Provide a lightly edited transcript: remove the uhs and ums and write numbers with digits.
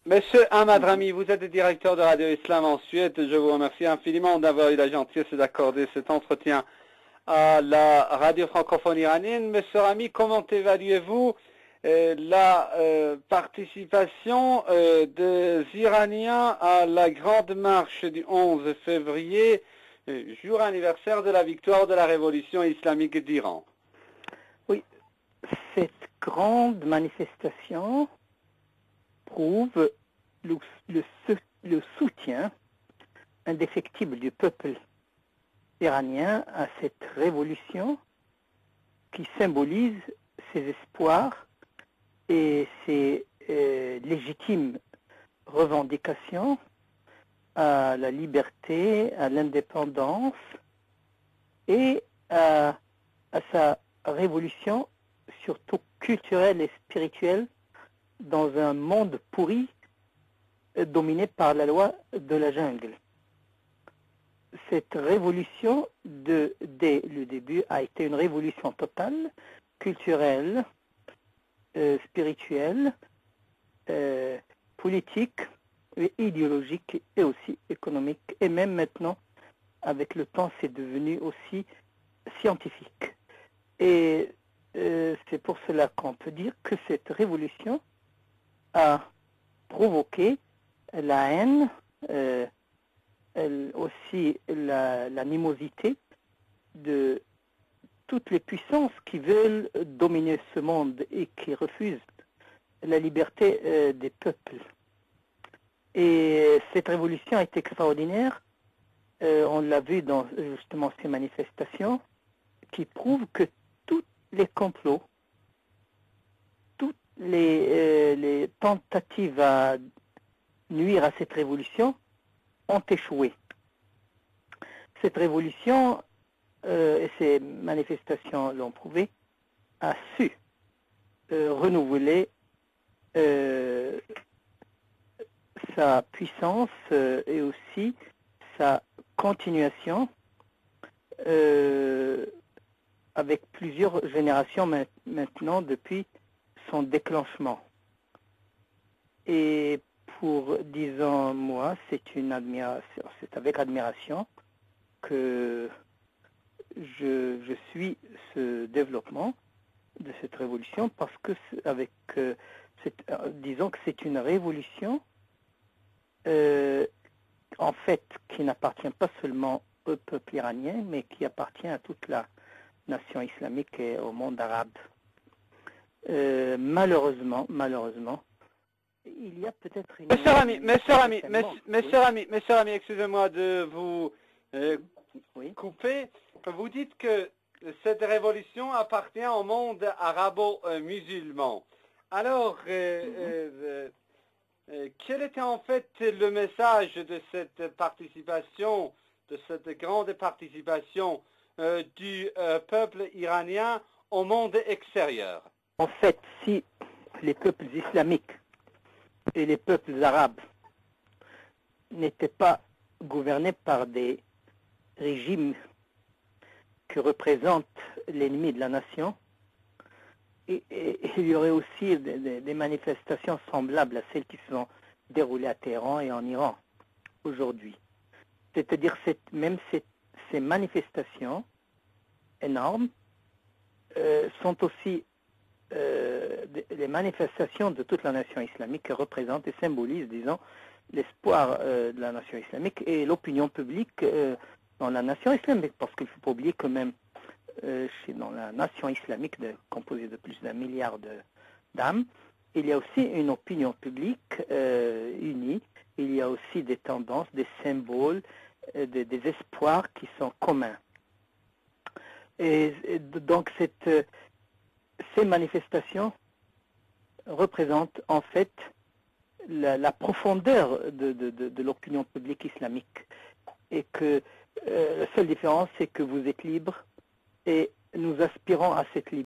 Monsieur Ahmad Rami, vous êtes le directeur de Radio Islam en Suède. Je vous remercie infiniment d'avoir eu la gentillesse d'accorder cet entretien à la radio francophone iranienne. Monsieur Rami, comment évaluez-vous la participation des Iraniens à la grande marche du 11 février, jour anniversaire de la victoire de la révolution islamique d'Iran? Oui, cette grande manifestation prouve le soutien indéfectible du peuple iranien à cette révolution qui symbolise ses espoirs et ses légitimes revendications à la liberté, à l'indépendance et à sa révolution surtout culturelle et spirituelle dans un monde pourri dominé par la loi de la jungle. Cette révolution, dès le début, a été une révolution totale, culturelle, spirituelle, politique, et idéologique et aussi économique. Et même maintenant, avec le temps, c'est devenu aussi scientifique. Et c'est pour cela qu'on peut dire que cette révolution a provoqué la haine, aussi l'animosité de toutes les puissances qui veulent dominer ce monde et qui refusent la liberté des peuples. Et cette révolution est extraordinaire. On l'a vu dans justement ces manifestations qui prouvent que tous les complots, toutes les tentatives à nuire à cette révolution ont échoué. Cette révolution et ces manifestations l'ont prouvé, a su renouveler sa puissance et aussi sa continuation avec plusieurs générations maintenant depuis son déclenchement. Et pour, disons moi, c'est avec admiration que je suis ce développement de cette révolution parce que disons que c'est une révolution en fait qui n'appartient pas seulement au peuple iranien mais qui appartient à toute la nation islamique et au monde arabe. Malheureusement, il y a peut-être une... Monsieur Rami, excusez-moi de vous couper. Vous dites que cette révolution appartient au monde arabo-musulman. Alors, quel était en fait le message de cette participation, de cette grande participation du peuple iranien au monde extérieur? En fait, si les peuples islamiques et les peuples arabes n'étaient pas gouvernés par des régimes qui représentent l'ennemi de la nation, et il y aurait aussi des manifestations semblables à celles qui se sont déroulées à Téhéran et en Iran aujourd'hui. C'est-à-dire même ces manifestations énormes sont aussi les manifestations de toute la nation islamique qui représentent et symbolisent, disons, l'espoir de la nation islamique et l'opinion publique dans la nation islamique, parce qu'il ne faut pas oublier que même dans la nation islamique composée de plus d'1 milliard d'âmes, il y a aussi une opinion publique unie, il y a aussi des tendances, des symboles, des espoirs qui sont communs. Et donc ces manifestations représentent en fait la profondeur de l'opinion publique islamique. Et que la seule différence, c'est que vous êtes libre et nous aspirons à cette liberté.